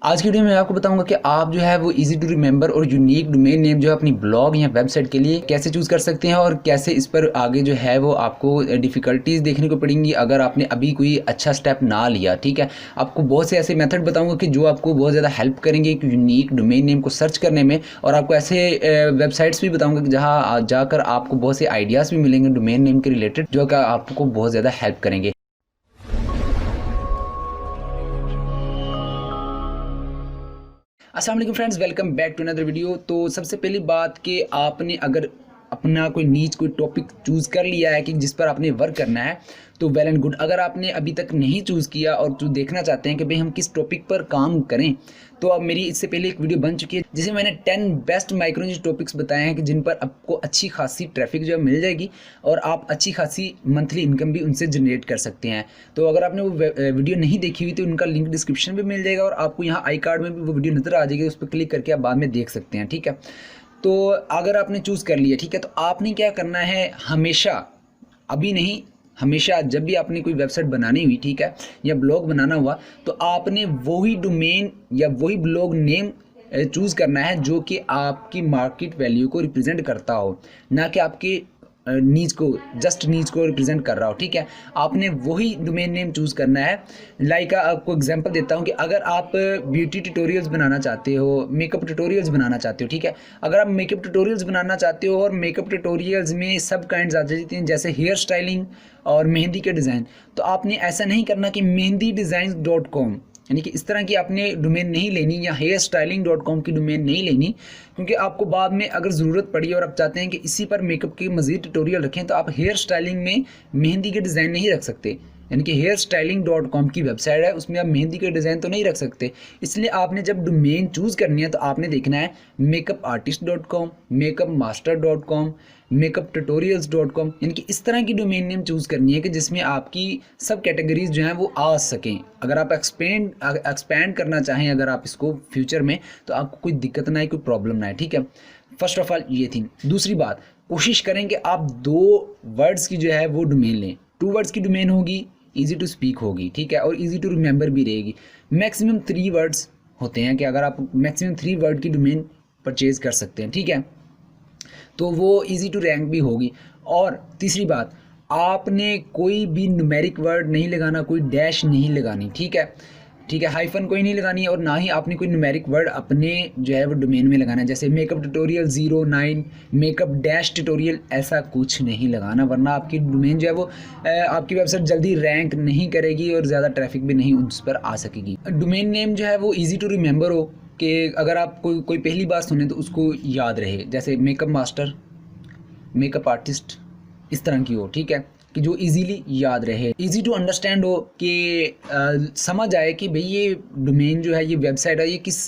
आज की वीडियो में आपको बताऊंगा कि आप जो है वो इजी टू रिमेंबर और यूनिक डोमेन नेम जो है अपनी ब्लॉग या वेबसाइट के लिए कैसे चूज़ कर सकते हैं और कैसे इस पर आगे जो है वो आपको डिफ़िकल्टीज देखने को पड़ेंगी अगर आपने अभी कोई अच्छा स्टेप ना लिया। ठीक है, आपको बहुत से ऐसे मेथड बताऊंगा कि जो आपको बहुत ज़्यादा हेल्प करेंगे एक यूनिक डोमेन नेम को सर्च करने में, और आपको ऐसे वेबसाइट्स भी बताऊँगा कि जहाँ जाकर आपको बहुत से आइडियाज़ भी मिलेंगे डोमेन नेम के रिलेटेड जो कि आपको बहुत ज़्यादा हेल्प करेंगे। अस्सलाम वालेकुम friends, welcome back to another video. तो सबसे पहली बात कि आपने अगर अपना कोई नीच कोई टॉपिक चूज़ कर लिया है कि जिस पर आपने वर्क करना है तो वेल एंड गुड। अगर आपने अभी तक नहीं चूज़ किया और जो देखना चाहते हैं कि भाई हम किस टॉपिक पर काम करें, तो अब मेरी इससे पहले एक वीडियो बन चुकी है जिसे मैंने 10 बेस्ट माइक्रो निच टॉपिक्स बताए हैं कि जिन पर आपको अच्छी खासी ट्रैफिक जो है मिल जाएगी और आप अच्छी खासी मंथली इनकम भी उनसे जनरेट कर सकते हैं। तो अगर आपने वो वीडियो नहीं देखी हुई तो उनका लिंक डिस्क्रिप्शन में मिल जाएगा और आपको यहाँ आई कार्ड में भी वो वीडियो नज़र आ जाएगी, उस पर क्लिक करके आप बाद में देख सकते हैं। ठीक है, तो अगर आपने चूज़ कर लिया, ठीक है, तो आपने क्या करना है, हमेशा, अभी नहीं, हमेशा जब भी आपने कोई वेबसाइट बनानी हुई, ठीक है, या ब्लॉग बनाना हुआ, तो आपने वही डोमेन या वही ब्लॉग नेम चूज़ करना है जो कि आपकी मार्केट वैल्यू को रिप्रेजेंट करता हो, ना कि आपके नीच को, जस्ट नीच को रिप्रेजेंट कर रहा हो। ठीक है, आपने वही डोमेन नेम चूज़ करना है। लाइक आपको एग्जांपल देता हूँ कि अगर आप ब्यूटी ट्यूटोरियल्स बनाना चाहते हो, मेकअप ट्यूटोरियल्स बनाना चाहते हो, ठीक है, अगर आप मेकअप ट्यूटोरियल्स बनाना चाहते हो और मेकअप ट्यूटोरियल्स में सब काइंड्स आ जाती हैं जैसे हेयर स्टाइलिंग और मेहंदी के डिज़ाइन, तो आपने ऐसा नहीं करना कि मेहंदी डिज़ाइन .com, यानी कि इस तरह की आपने डोमेन नहीं लेनी या हेयर स्टाइलिंग .com की डोमेन नहीं लेनी, क्योंकि आपको बाद में अगर ज़रूरत पड़ी और आप चाहते हैं कि इसी पर मेकअप के मज़ीद ट्यूटोरियल रखें तो आप हेयर स्टाइलिंग में मेहंदी के डिज़ाइन नहीं रख सकते। यानी कि हेयर स्टाइलिंग .com की वेबसाइट है, उसमें आप मेहंदी के डिज़ाइन तो नहीं रख सकते। इसलिए आपने जब डोमेन चूज़ करनी है तो आपने देखना है makeup artist .com, makeup master .com, makeup tutorials .com, यानी कि इस तरह की डोमेन नेम चूज़ करनी है कि जिसमें आपकी सब कैटेगरीज जो हैं वो आ सकें। अगर आप एक्सपेंड करना चाहें अगर आप इसको फ्यूचर में, तो आपको कोई दिक्कत ना आए, कोई प्रॉब्लम ना आए। ठीक है, फर्स्ट ऑफ ऑल ये थी। दूसरी बात, कोशिश करें कि आप 2 वर्ड्स की जो है वो डोमेन लें। 2 वर्ड्स की डोमेन होगी, ईजी टू स्पीक होगी, ठीक है, और ईजी टू रिमेंबर भी रहेगी। मैक्सिमम 3 वर्ड्स होते हैं कि अगर आप मैक्सिमम 3 वर्ड की डोमेन परचेज कर सकते हैं, ठीक है, तो वो इजी टू रैंक भी होगी। और तीसरी बात, आपने कोई भी न्यूमेरिक वर्ड नहीं लगाना, कोई डैश नहीं लगानी, ठीक है, ठीक है, हाइफन कोई नहीं लगानी, और ना ही आपने कोई न्यूमेरिक वर्ड अपने जो है वो डोमेन में लगाना है, जैसे makeup tutorial 09 makeup dash tutorial, ऐसा कुछ नहीं लगाना, वरना आपकी डोमेन जो है वो आपकी वेबसाइट जल्दी रैंक नहीं करेगी और ज़्यादा ट्रैफिक भी नहीं उस पर आ सकेगी। डोमेन नेम जो है वो ईजी टू रिमेंबर हो कि अगर आप कोई पहली बार सुने तो उसको याद रहे, जैसे मेकअप मास्टर, मेकअप आर्टिस्ट, इस तरह की हो, ठीक है, कि जो इजीली याद रहे, इजी टू अंडरस्टैंड हो, कि समझ आए कि भाई ये डोमेन जो है, ये वेबसाइट है, ये किस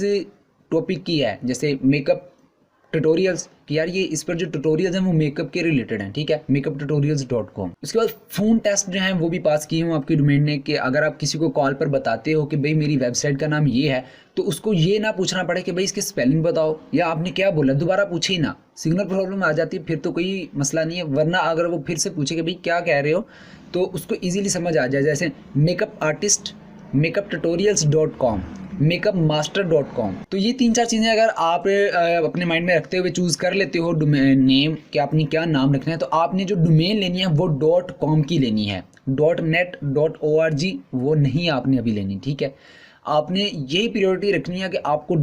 टॉपिक की है। जैसे मेकअप ट्यूटोरियल्स कि यार ये इस पर जो ट्यूटोरियल्स हैं वो मेकअप के रिलेटेड हैं, ठीक है, मेकअप ट्यूटोरियल्स .com। उसके बाद फ़ोन टेस्ट जो हैं वो भी पास किए हूँ आपकी डोमेन ने, कि अगर आप किसी को कॉल पर बताते हो कि भाई मेरी वेबसाइट का नाम ये है, तो उसको ये ना पूछना पड़े कि भाई इसके स्पेलिंग बताओ या आपने क्या बोला, दोबारा पूछे ही ना, सिग्नल प्रॉब्लम आ जाती है फिर तो कोई मसला नहीं है, वरना अगर वो फिर से पूछे कि भाई क्या कह रहे हो, तो उसको ईजिली समझ आ जाए। जैसे makeup artist, makeup tutorials .com, makeup master .com। तो ये 3-4 चीज़ें अगर आप अपने माइंड में रखते हुए चूज़ कर लेते हो डोमेन नेम कि आपने क्या नाम रखना है, तो आपने जो डोमेन लेनी है वो .com की लेनी है, .net .org वो नहीं आपने अभी लेनी, ठीक है, आपने यही प्रायोरिटी रखनी है कि आपको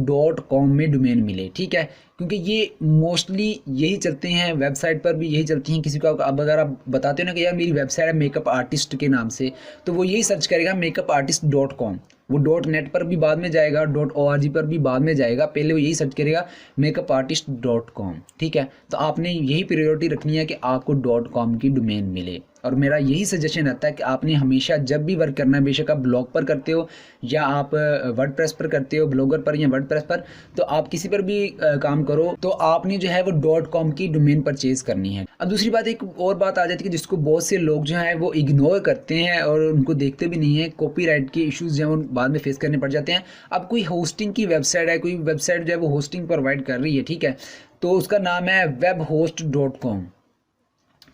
.com में डोमेन मिले, ठीक है, क्योंकि ये मोस्टली यही चलते हैं, वेबसाइट पर भी यही चलती हैं। किसी को अब अगर आप बताते हो ना कि यार मेरी वेबसाइट है मेकअप आर्टिस्ट के नाम से, तो वो यही सर्च करेगा मेकअप आर्टिस्ट .com, वो .net पर भी बाद में जाएगा, .org पर भी बाद में जाएगा, पहले वो यही सर्च करेगा मेकअप आर्टिस्ट .com, ठीक है। तो आपने यही प्रायोरिटी रखनी है कि आपको .com की डोमेन मिले, और मेरा यही सजेशन रहता है कि आपने हमेशा जब भी वर्क करना है, बेशक आप ब्लॉग पर करते हो या आप वर्डप्रेस पर करते हो, ब्लॉगर पर या वर्डप्रेस पर, तो आप किसी पर भी काम करो, तो आपने जो है वो .com की डोमेन परचेज करनी है। अब दूसरी बात, एक और बात आ जाती है कि जिसको बहुत से लोग जो है वो इग्नोर करते हैं और उनको देखते भी नहीं है, कॉपीराइट के इश्यूज जो है वो बाद में फेस करने पड़ जाते हैं। अब कोई होस्टिंग की वेबसाइट है, कोई वेबसाइट जो है वो होस्टिंग प्रोवाइड कर रही है, ठीक है, तो उसका नाम है webhost.com,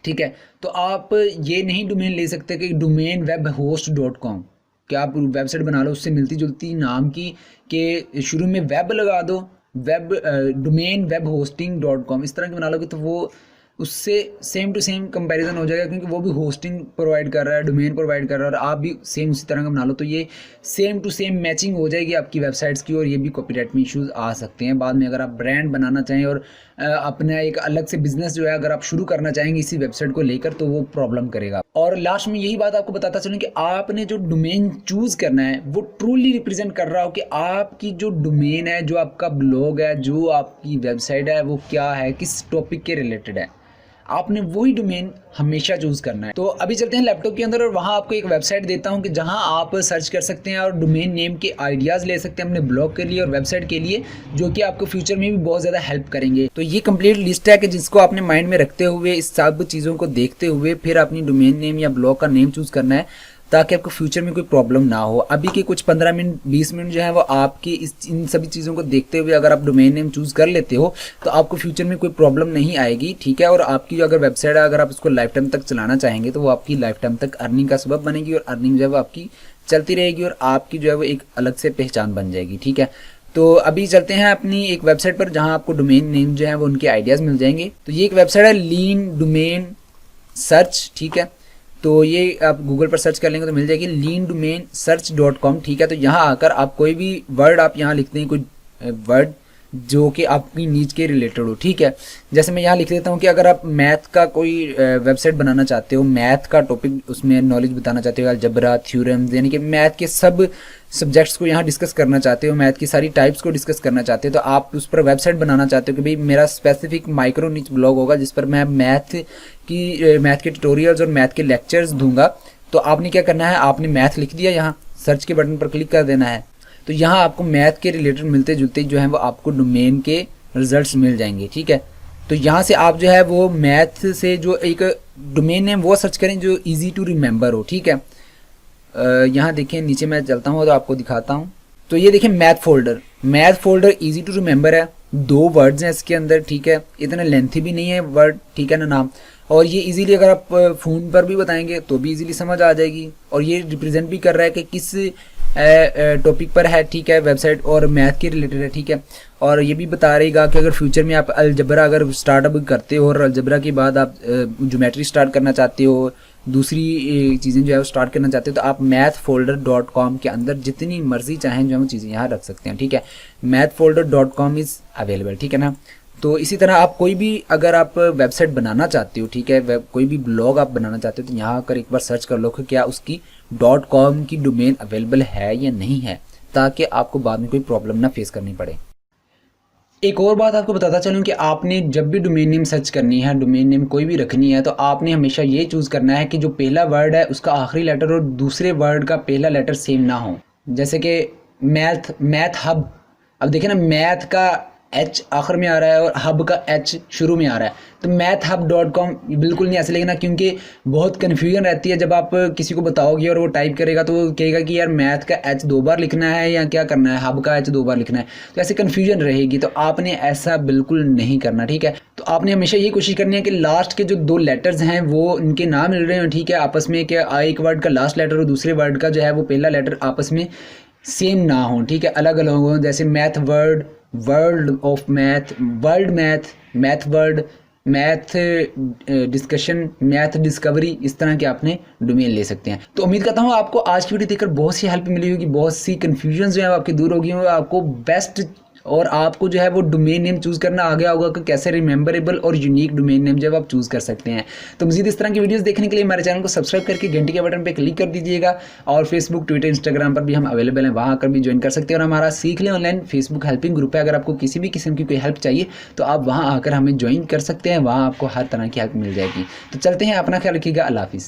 ठीक है, तो आप ये नहीं डोमेन ले सकते कि डोमेन webhost.com, कि आप वेबसाइट बना लो उससे मिलती जुलती नाम की, के शुरू में वेब लगा दो, web domain web hosting .com इस तरह की बना लोगे तो वो उससे सेम टू सेम कंपैरिजन हो जाएगा, क्योंकि वो भी होस्टिंग प्रोवाइड कर रहा है, डोमेन प्रोवाइड कर रहा है, और आप भी सेम उसी तरह का बना लो, तो ये सेम टू सेम मैचिंग हो जाएगी आपकी वेबसाइट्स की, और ये भी कॉपीराइट में इश्यूज आ सकते हैं बाद में। अगर आप ब्रांड बनाना चाहें और अपना एक अलग से बिजनेस जो है अगर आप शुरू करना चाहेंगे इसी वेबसाइट को लेकर, तो वो प्रॉब्लम करेगा। और लास्ट में यही बात आपको बताता चलूँ कि आपने जो डोमेन चूज करना है वो ट्रूली रिप्रेजेंट कर रहा हो कि आपकी जो डोमेन है, जो आपका ब्लॉग है, जो आपकी वेबसाइट है, वो क्या है, किस टॉपिक के रिलेटेड है। आपने वही डोमेन हमेशा चूज करना है। तो अभी चलते हैं लैपटॉप के अंदर और वहाँ आपको एक वेबसाइट देता हूँ कि जहाँ आप सर्च कर सकते हैं और डोमेन नेम के आइडियाज़ ले सकते हैं अपने ब्लॉग के लिए और वेबसाइट के लिए, जो कि आपको फ्यूचर में भी बहुत ज़्यादा हेल्प करेंगे। तो ये कंप्लीट लिस्ट है कि जिसको आपने माइंड में रखते हुए, इस सब चीज़ों को देखते हुए फिर अपनी डोमेन नेम या ब्लॉग का नेम चूज करना है, ताकि आपको फ्यूचर में कोई प्रॉब्लम ना हो। अभी के कुछ 15 मिनट 20 मिनट जो है वो आपकी इन सभी चीज़ों को देखते हुए अगर आप डोमेन नेम चूज़ कर लेते हो तो आपको फ्यूचर में कोई प्रॉब्लम नहीं आएगी, ठीक है। और आपकी जो अगर वेबसाइट है, अगर आप उसको लाइफ टाइम तक चलाना चाहेंगे तो वो आपकी लाइफ टाइम तक अर्निंग का सबब बनेगी, और अर्निंग जो है वो आपकी चलती रहेगी, और आपकी जो है वो एक अलग से पहचान बन जाएगी, ठीक है। तो अभी चलते हैं अपनी एक वेबसाइट पर जहाँ आपको डोमेन नेम जो है वो उनके आइडियाज़ मिल जाएंगे। तो ये एक वेबसाइट है लीन डोमेन सर्च, ठीक है। तो ये आप गूगल पर सर्च कर लेंगे तो मिल जाएगी leandomainsearch.com, ठीक है। तो यहाँ आकर आप कोई भी वर्ड आप यहाँ लिखते हैं, कोई वर्ड जो कि आपकी नीच के रिलेटेड हो, ठीक है। जैसे मैं यहाँ लिख देता हूँ कि अगर आप मैथ का कोई वेबसाइट बनाना चाहते हो, मैथ का टॉपिक उसमें नॉलेज बताना चाहते हो, अलजबरा, थ्योरम्स, यानी कि मैथ के सब सब्जेक्ट्स को यहाँ डिस्कस करना चाहते हो, मैथ की सारी टाइप्स को डिस्कस करना चाहते हो, तो आप उस पर वेबसाइट बनाना चाहते हो कि भाई मेरा स्पेसिफिक माइक्रो निच ब्लॉग होगा जिस पर मैं मैथ के ट्यूटोरियल्स और मैथ के लेक्चर्स दूंगा। तो आपने क्या करना है, आपने मैथ लिख दिया, यहाँ सर्च के बटन पर क्लिक कर देना है। तो यहाँ आपको मैथ के रिलेटेड मिलते जुलते जो हैं वो आपको डोमेन के रिजल्ट्स मिल जाएंगे, ठीक है। तो यहाँ से आप जो है वो मैथ से जो एक डोमेन है वो सर्च करें जो इजी टू रिमेंबर हो, ठीक है। यहाँ देखिए नीचे मैं चलता हूँ तो आपको दिखाता हूँ। तो ये देखिए math folder easy to remember है, 2 वर्ड्स हैं इसके अंदर, ठीक है। इतना लेंथी भी नहीं है वर्ड, ठीक है ना, नाम। और ये इजीली अगर आप फ़ोन पर भी बताएंगे तो भी इजीली समझ आ जाएगी, और ये रिप्रेजेंट भी कर रहा है कि किस टॉपिक पर है, ठीक है, वेबसाइट, और मैथ के रिलेटेड है, ठीक है। और ये भी बता रहेगा कि अगर फ्यूचर में आप अलजबरा अगर स्टार्टअप करते हो और अलजबरा के बाद आप ज्योमेट्री स्टार्ट करना चाहते हो, दूसरी चीज़ें जो है वो स्टार्ट करना चाहते हो, तो आप mathfolder.com के अंदर जितनी मर्जी चाहें जो है वो चीज़ें यहाँ रख सकते हैं, ठीक है। mathfolder.com इज़ अवेलेबल, ठीक है ना। तो इसी तरह आप कोई भी अगर आप वेबसाइट बनाना चाहते हो, ठीक है, कोई भी ब्लॉग आप बनाना चाहते हो, तो यहाँ आकर एक बार सर्च कर लो कि क्या उसकी .com की डोमेन अवेलेबल है या नहीं है, ताकि आपको बाद में कोई प्रॉब्लम ना फेस करनी पड़े। एक और बात आपको बताता चलूँ कि आपने जब भी डोमेन नेम सर्च करनी है, डोमेन नेम कोई भी रखनी है, तो आपने हमेशा ये चूज़ करना है कि जो पहला वर्ड है उसका आखिरी लेटर और दूसरे वर्ड का पहला लेटर सेम ना हो। जैसे कि मैथ हब, अब देखिए ना, मैथ का एच आखिर में आ रहा है और हब का एच शुरू में आ रहा है, तो mathhub.com बिल्कुल नहीं ऐसे लिखना, क्योंकि बहुत कन्फ्यूजन रहती है। जब आप किसी को बताओगे और वो टाइप करेगा तो वो कहेगा कि यार मैथ का एच 2 बार लिखना है या क्या करना है, हब का एच 2 बार लिखना है, तो ऐसे कन्फ्यूजन रहेगी। तो आपने ऐसा बिल्कुल नहीं करना, ठीक है। तो आपने हमेशा ये कोशिश करनी है कि लास्ट के जो 2 लेटर्स हैं वो उनके ना मिल रहे हो, ठीक है, आपस में, कि एक वर्ड का लास्ट लेटर और दूसरे वर्ड का जो है वो पहला लेटर आपस में सेम ना हो, ठीक है, अलग अलग हो। जैसे math word, world of math, world math, math word, math discussion, math discovery, इस तरह के आपने डोमेन ले सकते हैं। तो उम्मीद करता हूँ आपको आज की वीडियो देखकर बहुत सी हेल्प मिली होगी, बहुत सी कन्फ्यूजन जो है आपकी दूर होगी, और आपको बेस्ट और आपको जो है वो डोमेन नेम चूज़ करना आ गया होगा कि कैसे रिमेंबरेबल और यूनिक डोमेन नेम जब आप चूज़ कर सकते हैं। तो मज़ीद इस तरह की वीडियोस देखने के लिए हमारे चैनल को सब्सक्राइब करके घंटी के बटन पे क्लिक कर दीजिएगा, और फेसबुक, ट्विटर, इंस्टाग्राम पर भी हम अवेलेबल हैं, वहाँ आकर भी ज्वाइन कर सकते हैं। और हमारा सीख लें ऑनलाइन फेसबुक हेल्पिंग ग्रुप है, अगर आपको किसी भी किस्म की कोई हेल्प चाहिए तो आप वहाँ आकर हमें ज्वाइन कर सकते हैं, वहाँ आपको हर तरह की हेल्प मिल जाएगी। तो चलते हैं, अपना ख्याल रखिएगा, अल्लाह हाफिज़।